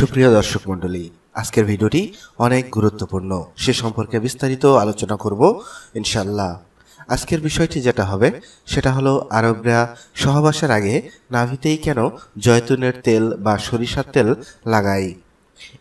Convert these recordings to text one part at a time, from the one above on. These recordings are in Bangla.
সুপ্রিয় দর্শক মণ্ডলী, আজকের ভিডিওটি অনেক গুরুত্বপূর্ণ, সে সম্পর্কে বিস্তারিত আলোচনা করব ইনশাআল্লাহ। আজকের বিষয়টি যেটা হবে সেটা হলো আরবরা সহবাসের আগে নাভিতেই কেন জয়তুনের তেল বা সরিষার তেল লাগায়,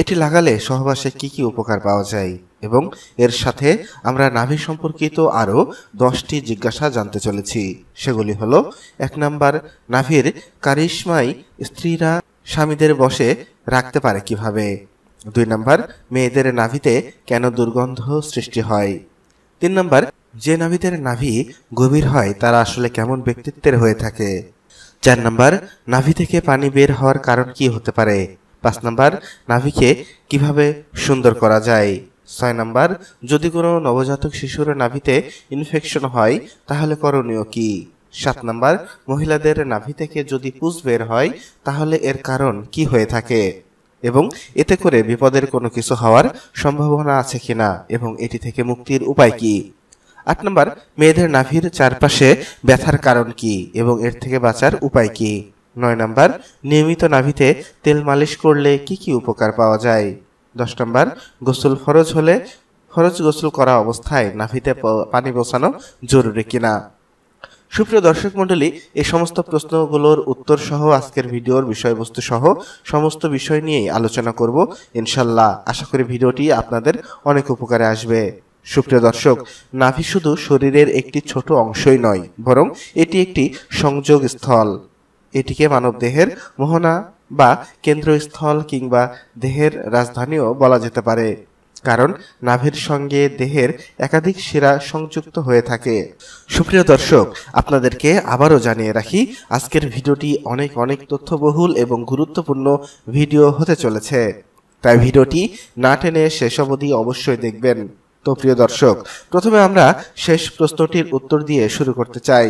এটি লাগালে সহবাসে কি কি উপকার পাওয়া যায় এবং এর সাথে আমরা নাভি সম্পর্কিত আরও 10টি জিজ্ঞাসা জানতে চলেছি। সেগুলি হলো: 1 নাম্বার, নাভির কারিশমায় স্ত্রীরা স্বামীদের বশে রাখতে পারে কিভাবে? 2 নাম্বার, মেয়েদের নাভিতে কেন দুর্গন্ধ সৃষ্টি হয়? 3 নাম্বার, যে নাভিদের নাভি গভীর হয় তারা আসলে কেমন ব্যক্তিত্বের হয়ে থাকে? 4 নাম্বার, নাভি থেকে পানি বের হওয়ার কারণ কি হতে পারে? 5 নাম্বার, নাভিকে কিভাবে সুন্দর করা যায়? 6 নাম্বার, যদি কোনো নবজাতক শিশুর নাভিতে ইনফেকশন হয় তাহলে করণীয় কি? 7 নাম্বার, মহিলাদের নাভি থেকে যদি পুঁজ বের হয় তাহলে এর কারণ কি হয়ে থাকে এবং এতে করে বিপদের কোনো কিছু হওয়ার সম্ভাবনা আছে কিনা এবং এটি থেকে মুক্তির উপায় কি? 8 নাম্বার, মেয়েদের নাভির চারপাশে ব্যথার কারণ কি এবং এর থেকে বাঁচার উপায় কি? 9 নাম্বার, নিয়মিত নাভিতে তেল মালিশ করলে কি কি উপকার পাওয়া যায়? 10 নাম্বার, গোসল ফরজ হলে ফরজ গোসল করা অবস্থায় নাভিতে পানি পৌঁছানো জরুরি কিনা? সুপ্রিয় দর্শক মণ্ডলী, এই সমস্ত প্রশ্নগুলোর উত্তর সহ আজকের ভিডিওর বিষয়বস্তু সহ সমস্ত বিষয় নিয়েই আলোচনা করব ইনশাল্লাহ। আশা করি ভিডিওটি আপনাদের অনেক উপকারে আসবে। সুপ্রিয় দর্শক, নাভি শুধু শরীরের একটি ছোট অংশই নয়, বরং এটি একটি সংযোগ স্থল। এটিকে মানব দেহের মোহনা বা কেন্দ্রস্থল কিংবা দেহের রাজধানীও বলা যেতে পারে, কারণ নাভির সঙ্গে দেহের একাধিক শিরা সংযুক্ত হয়ে থাকে। সুপ্রিয় দর্শক, আপনাদেরকে আবারও জানিয়ে রাখি, আজকের ভিডিওটি অনেক তথ্যবহুল এবং গুরুত্বপূর্ণ ভিডিও হতে চলেছে, তাই ভিডিওটি না টেনে শেষ অবধি অবশ্যই দেখবেন। তো প্রিয় দর্শক, প্রথমে আমরা শেষ প্রশ্নটির উত্তর দিয়ে শুরু করতে চাই,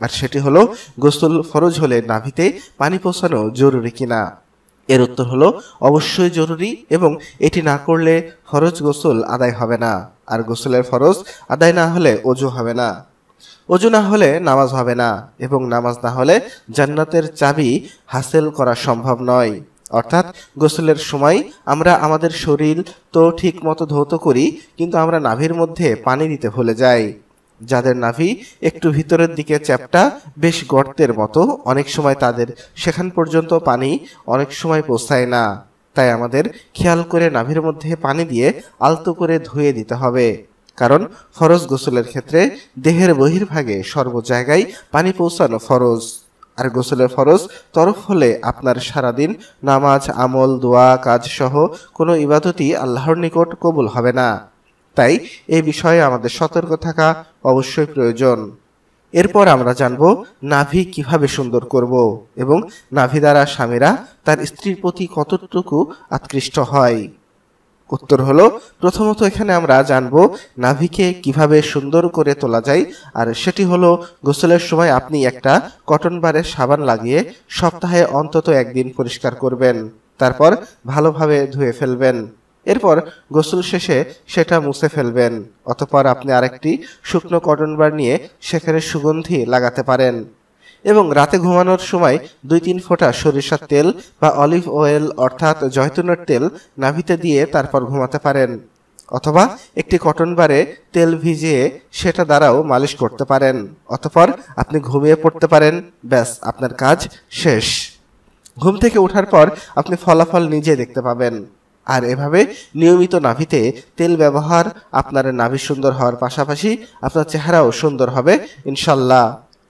আর সেটি হলো, গোসল ফরজ হলে নাভিতে পানি পৌঁছানো জরুরি কিনা? এর উত্তর হলো অবশ্যই জরুরি, এবং এটি না করলে ফরজ গোসল আদায় হবে না, আর গোসলের ফরজ আদায় না হলে ওযু হবে না, ওযু না হলে নামাজ হবে না, এবং নামাজ না হলে জান্নাতের চাবি হাসিল করা সম্ভব নয়। অর্থাৎ গোসলের সময় আমরা আমাদের শরীর তো ঠিক মতো ধৌত করি, কিন্তু আমরা নাভির মধ্যে পানি দিতে ভুলে যাই। যাদের নাভি একটু ভিতরের দিকে চ্যাপ্টা, বেশ গর্তের মতো, অনেক সময় তাদের সেখান পর্যন্ত পানি অনেক সময় পৌঁছায় না। তাই আমাদের খেয়াল করে নাভির মধ্যে পানি দিয়ে আলতো করে ধুয়ে দিতে হবে, কারণ ফরজ গোসলের ক্ষেত্রে দেহের বহির্ভাগে সর্ব জায়গায় পানি পৌঁছানো ফরজ। আর গোসলের ফরজ তরফ হলে আপনার সারাদিন নামাজ, আমল, দোয়া, কাজ সহ কোনো ইবাদতই আল্লাহর নিকট কবুল হবে না। তাই এই বিষয়ে আমাদের সতর্ক থাকা অবশ্যই প্রয়োজন। এরপর আমরা জানব নাভি কিভাবে সুন্দর করব এবং নাভি দ্বারা স্বামীরা তার স্ত্রীর প্রতি কতটুকু আকৃষ্ট হয়। উত্তর হলো, প্রথমত এখানে আমরা জানব নাভিকে কিভাবে সুন্দর করে তোলা যায়, আর সেটি হলো গোসলের সময় আপনি একটা কটন বারের সাবান লাগিয়ে সপ্তাহে অন্তত একদিন পরিষ্কার করবেন, তারপর ভালোভাবে ধুয়ে ফেলবেন। এরপর গোসল শেষে সেটা মুছে ফেলবেন। অতঃপর আপনি আরেকটি শুকনো কটন বার নিয়ে সেখানে সুগন্ধি লাগাতে পারেন এবং রাতে ঘুমানোর সময় 2-3 ফোঁটা সরিষার তেল বা অলিভ অয়েল অর্থাৎ জয়তুনের তেল নাভিতে দিয়ে তারপর ঘুমাতে পারেন, অথবা একটি কটন বারে তেল ভিজিয়ে সেটা দ্বারাও মালিশ করতে পারেন। অতঃপর আপনি ঘুমিয়ে পড়তে পারেন, ব্যাস আপনার কাজ শেষ। ঘুম থেকে ওঠার পর আপনি ফলাফল নিজে দেখতে পাবেন। আর এভাবে নিয়মিত নাভিতে তেল ব্যবহার আপনার নাভি সুন্দর হওয়ার পাশাপাশি আপনার চেহারাও সুন্দর হবে ইনশাল্লাহ।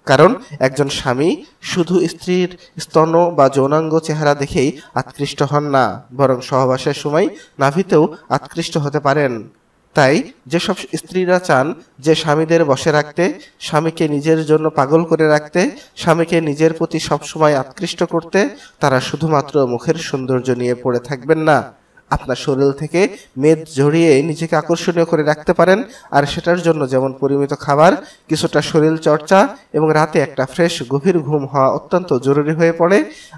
কারণ একজন স্বামী শুধু স্ত্রীর স্তন বা যৌনাঙ্গ চেহারা দেখেই আকৃষ্ট হন না, বরং সহবাসের সময় নাভিতেও আকৃষ্ট হতে পারেন। তাই যেসব স্ত্রীরা চান যে স্বামীদের বশে রাখতে, স্বামীকে নিজের জন্য পাগল করে রাখতে, স্বামীকে নিজের প্রতি সবসময় আকৃষ্ট করতে, তারা শুধুমাত্র মুখের সৌন্দর্য নিয়ে পড়ে থাকবেন না, আপনার শরীর থেকে মেদ ঝরিয়ে নিজেকে আকর্ষণীয় করে রাখতে পারেন। আর সেটার জন্য যেমন পরিমিত খাবার, কিছুটা শরীর চর্চা এবং রাতে একটা ফ্রেশ গভীর ঘুম হওয়া অত্যন্ত জরুরি হয়ে পড়ে।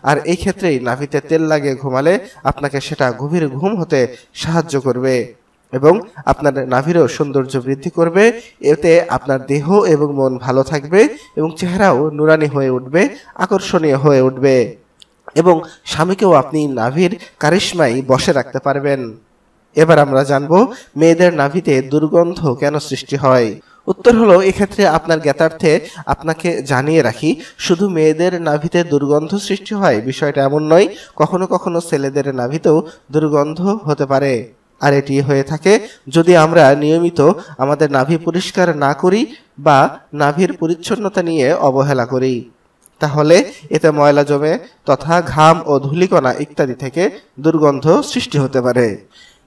আর এই ক্ষেত্রেই নাভিতে তেল লাগিয়ে ঘুমালে আপনাকে সেটা গভীর ঘুম হতে সাহায্য করবে এবং আপনার নাভিরও সৌন্দর্য বৃদ্ধি করবে। এতে আপনার দেহ এবং মন ভালো থাকবে এবং চেহারাও নুরানি হয়ে উঠবে, আকর্ষণীয় হয়ে উঠবে। এবং স্বামীকেও আপনি নাভির কারিশমায় বশে রাখতে পারবেন। এবার আমরা জানব মেয়েদের নাভিতে দুর্গন্ধ কেন সৃষ্টি হয়। উত্তর হলো, এক্ষেত্রে আপনার জ্ঞাতার্থে আপনাকে জানিয়ে রাখি, শুধু মেয়েদের নাভিতে দুর্গন্ধ সৃষ্টি হয় বিষয়টা এমন নয়, কখনো কখনো ছেলেদের নাভিতেও দুর্গন্ধ হতে পারে। আর এটি হয়ে থাকে যদি আমরা নিয়মিত আমাদের নাভি পরিষ্কার না করি বা নাভির পরিচ্ছন্নতা নিয়ে অবহেলা করি, তাহলে এতে ময়লা জমে তথা ঘাম ও ধূলিকণা ইত্যাদি থেকে দুর্গন্ধ সৃষ্টি হতে পারে।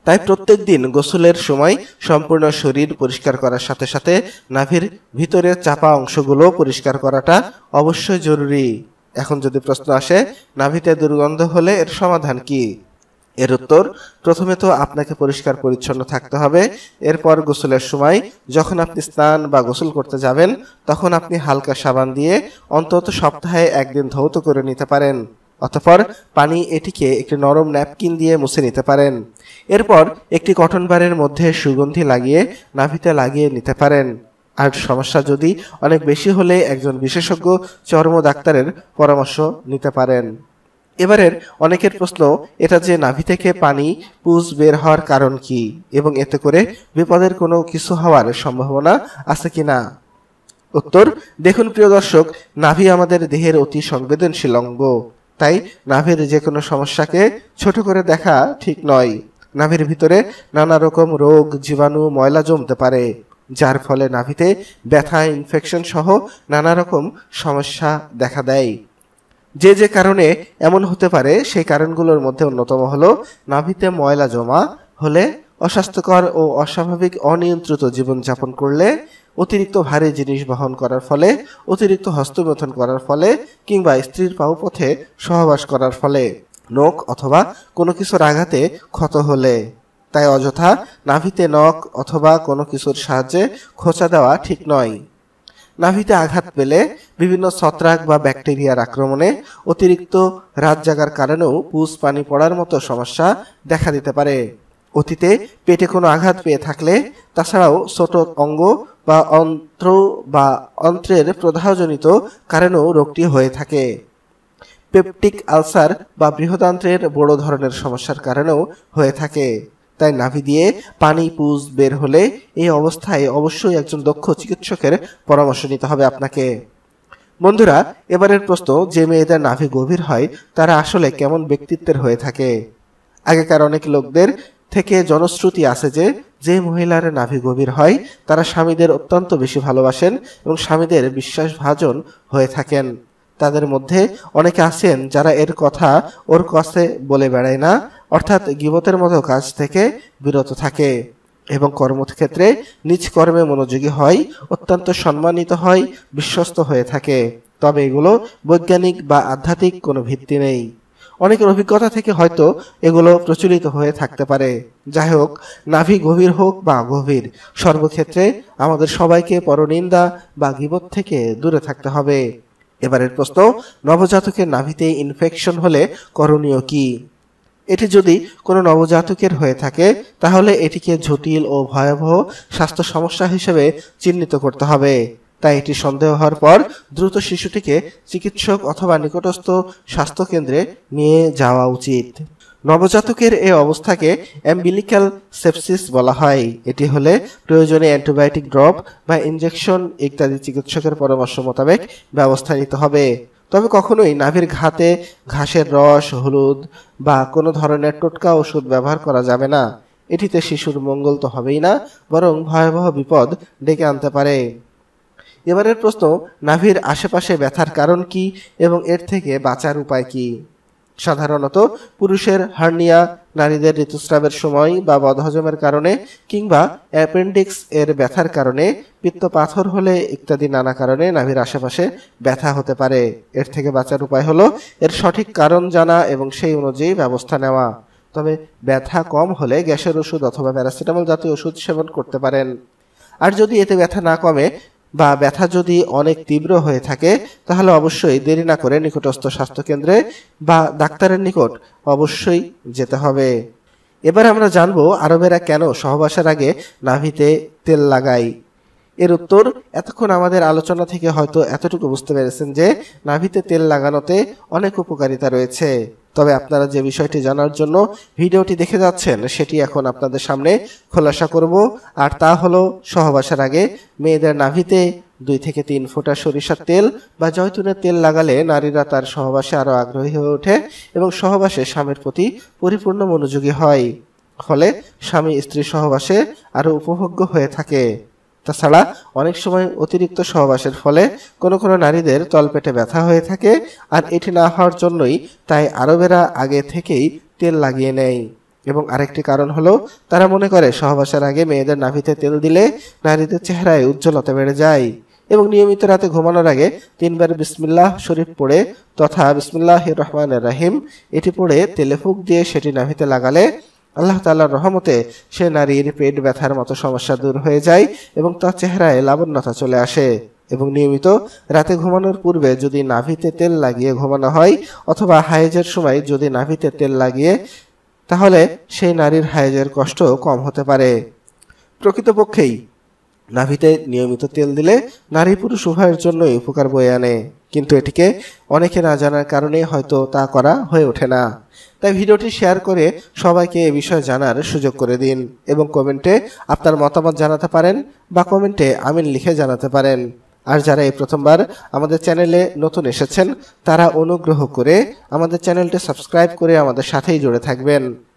তাই প্রত্যেক দিন গোসলের সময় সম্পূর্ণ শরীর পরিষ্কার করার সাথে সাথে নাভির ভিতরের চাপা অংশগুলো পরিষ্কার করাটা অবশ্যই জরুরি। এখন যদি প্রশ্ন আসে, নাভিতে দুর্গন্ধ হলে এর সমাধান কি? এর উত্তর, প্রথমে তো আপনাকে পরিষ্কার পরিচ্ছন্ন থাকতে হবে। এরপর গোসলের সময় যখন আপনি স্নান বা গোসল করতে যাবেন, তখন আপনি হালকা সাবান দিয়ে অন্তত সপ্তাহে একদিন ধৌত করে নিতে পারেন। অতঃপর পানি এটিকে একটি নরম ন্যাপকিন দিয়ে মুছে নিতে পারেন। এরপর একটি কটন বারের মধ্যে সুগন্ধি লাগিয়ে নাভিতে লাগিয়ে নিতে পারেন। আর সমস্যা যদি অনেক বেশি হলে একজন বিশেষজ্ঞ চর্ম ডাক্তারের পরামর্শ নিতে পারেন। এবারের অনেকের প্রশ্ন, এটা যে নাভি থেকে পানি পুজ বের হওয়ার কারণ কি এবং এতে করে বিপদের কোনো কিছু হওয়ার সম্ভাবনা আছে কিনা? উত্তর, দেখুন প্রিয় দর্শক, নাভি আমাদের দেহের অতি সংবেদনশীল অঙ্গ। তাই নাভির যে কোনো সমস্যাকে ছোট করে দেখা ঠিক নয়। নাভির ভিতরে নানা রকম রোগ, জীবাণু, ময়লা জমতে পারে, যার ফলে নাভিতে ব্যথা, ইনফেকশন সহ নানা রকম সমস্যা দেখা দেয়। যে যে কারণে এমন হতে পারে সেই কারণগুলোর মধ্যে অন্যতম হলো নাভিতে ময়লা জমা হলে, অস্বাস্থ্যকর ও অস্বাভাবিক অনিয়ন্ত্রিত জীবনযাপন করলে, অতিরিক্ত ভারী জিনিস বহন করার ফলে, অতিরিক্ত হস্তমৈথুন করার ফলে কিংবা স্ত্রীর পাউপথে সহবাস করার ফলে, নখ অথবা কোনো কিছুর আঘাতে ক্ষত হলে। তাই অযথা নাভিতে নখ অথবা কোনো কিছুর সাহায্যে খোঁচা দেওয়া ঠিক নয়। নাভিতে আঘাত পেলে বিভিন্ন ছত্রাক বা ব্যাকটেরিয়ার আক্রমণে, অতিরিক্ত রাত জাগার কারণেও পুজ পানি পড়ার মতো সমস্যা দেখা দিতে পারে। অতীতে পেটে কোনো আঘাত পেয়ে থাকলে, তাছাড়াও ছোট অঙ্গ বা অন্ত্রের প্রদাহজনিত কারণেও রোগটি হয়ে থাকে। পেপটিক আলসার বা বৃহদান্ত্রের বড় ধরনের সমস্যার কারণেও হয়ে থাকে। তাই নাভি দিয়ে পানি পুজ বের হলে এই অবস্থায় অবশ্যই একজন দক্ষ চিকিৎসকের পরামর্শ নিতে হবে আপনাকে। বন্ধুরা, এবারের প্রশ্ন, যে মেয়েদের নাভি গভীর হয় তারা আসলে কেমন ব্যক্তিত্বের হয়ে থাকে? আগেকার অনেক লোকদের থেকে জনশ্রুতি আছে যে যে মহিলার নাভি গভীর হয় তারা স্বামীদের অত্যন্ত বেশি ভালোবাসেন এবং স্বামীদের বিশ্বাসভাজন হয়ে থাকেন। তাদের মধ্যে অনেকে আছেন যারা এর কথা ওর কাছে বলে বেড়ায় না, অর্থাৎ গীবতের মতো কাজ থেকে বিরত থাকে এবং কর্মক্ষেত্রে নিজ কর্মে মনোযোগী হয়, অত্যন্ত সম্মানিত হয়, বিশ্বস্ত হয়ে থাকে। তবে এগুলো বৈজ্ঞানিক বা আধ্যাত্মিক কোনো ভিত্তি নেই। অনেকের অভিজ্ঞতা থেকে হয়তো এগুলো প্রচলিত হয়ে থাকতে পারে। যাই হোক, নাভি গভীর হোক বা অগভীর, সর্বক্ষেত্রে আমাদের সবাইকে পরনিন্দা বা গীবত থেকে দূরে থাকতে হবে। এবারের প্রশ্ন, নবজাতকের নাভিতে ইনফেকশন হলে করণীয় কি? এটি যদি কোনো নবজাতকের হয়ে থাকে তাহলে এটিকে জটিল ও ভয়াবহ স্বাস্থ্য সমস্যা হিসেবে চিহ্নিত করতে হবে। তাই এটি সন্দেহ হওয়ার পর দ্রুত শিশুটিকে চিকিৎসক অথবা নিকটস্থ স্বাস্থ্য কেন্দ্রে নিয়ে যাওয়া উচিত। নবজাতকের এই অবস্থাকে অ্যাম্বিলিক্যাল সেপসিস বলা হয়। এটি হলে প্রয়োজনে অ্যান্টিবায়োটিক ড্রপ বা ইনজেকশন ইত্যাদি চিকিৎসকের পরামর্শ মোতাবেক ব্যবস্থা নিতে হবে। তবে কখনোই নাভির ঘাতে ঘাসের রস, হলুদ বা কোনো ধরনের টোটকা ওষুধ ব্যবহার করা যাবে না। এটিতে শিশুর মঙ্গল তো হবেই না, বরং ভয়াবহ বিপদ ডেকে আনতে পারে। এবারের প্রশ্ন, নাভির আশেপাশে ব্যথার কারণ কি এবং এর থেকে বাঁচার উপায় কি? সাধারণত পুরুষের হার্নিয়া, নারীদের ঋতুস্রাবের সময় বা বদহজমের কারণে কিংবা অ্যাপেন্ডিক্স এর ব্যথার কারণে, পিত্ত পাথর হলে ইত্যাদি নানা কারণে নাভির আশেপাশে ব্যথা হতে পারে। এর থেকে বাঁচার উপায় হলো এর সঠিক কারণ জানা এবং সেই অনুযায়ী ব্যবস্থা নেওয়া। তবে ব্যথা কম হলে গ্যাসের ওষুধ অথবা প্যারাসিটামল জাতীয় ওষুধ সেবন করতে পারেন। আর যদি এতে ব্যথা না কমে বা ব্যথা যদি অনেক তীব্র হয়ে থাকে তাহলে অবশ্যই দেরি না করে নিকটস্থ স্বাস্থ্যকেন্দ্রে বা ডাক্তারের নিকট অবশ্যই যেতে হবে। এবার আমরা জানবো আরবেরা কেন সহবাসের আগে নাভিতে তেল লাগায়। এর উত্তর, এতক্ষণ আমাদের আলোচনা থেকে হয়তো এতটুকু বুঝতে পেরেছেন যে নাভিতে তেল লাগানোতে অনেক উপকারিতা রয়েছে। তবে আপনারা যে বিষয়টি জানার জন্য ভিডিওটি দেখে যাচ্ছেন সেটি এখন আপনাদের সামনে খোলাসা করব, আর তা হলো সহবাসের আগে মেয়েদের নাভিতে 2 থেকে 3 ফোঁটা সরিষার তেল বা জয়তুনের তেল লাগালে নারীরা তার সহবাসে আরো আগ্রহী হয়ে ওঠে এবং সহবাসে স্বামীর প্রতি পরিপূর্ণ মনোযোগী হয়। ফলে স্বামী স্ত্রী সহবাসে আরো উপভোগ্য হয়ে থাকে। তাছাড়া অনেক সময় অতিরিক্ত সহবাসের ফলে কোনো কোনো নারীদের তলপেটে ব্যথা হয়ে থাকে, আর এটি না হওয়ার জন্যই তাই আরবেরা আগে থেকেই তেল লাগিয়ে নেয়। এবং আরেকটি কারণ হলো তারা মনে করে সহবাসের আগে মেয়েদের নাভিতে তেল দিলে নারীদের চেহারায় উজ্জ্বলতা বেড়ে যায়। এবং নিয়মিত রাতে ঘুমানোর আগে 3 বার বিসমিল্লাহ শরীফ পড়ে তথা বিসমিল্লাহির রহমানির রহিম এটি পড়ে তেলে ফুঁক দিয়ে সেটি নাভিতে লাগালে আল্লাহ তাআলার রহমতে সে নারীর পেট ব্যথার মতো সমস্যা দূর হয়ে যায় এবং তার চেহারায় লাবণ্যতা চলে আসে। এবং নিয়মিত রাতে ঘুমানোর পূর্বে যদি নাভিতে তেল লাগিয়ে ঘুমানো হয় অথবা হায়েজের সময় যদি নাভিতে তেল লাগিয়ে, তাহলে সেই নারীর হায়েজের কষ্ট কম হতে পারে। প্রকৃতপক্ষেই নাভিতে নিয়মিত তেল দিলে নারী পুরুষ উভয়ের জন্যই উপকার বয়ে আনে, কিন্তু এটিকে অনেকে না জানার কারণে হয়তো তা করা হয়ে ওঠে না। তাই ভিডিওটি শেয়ার করে সবাইকে এ বিষয়ে জানার সুযোগ করে দিন এবং কমেন্টে আপনার মতামত জানাতে পারেন বা কমেন্টে আমিন লিখে জানাতে পারেন। আর যারা এই প্রথমবার আমাদের চ্যানেলে নতুন এসেছেন তারা অনুগ্রহ করে আমাদের চ্যানেলটি সাবস্ক্রাইব করে আমাদের সাথেই জুড়ে থাকবেন।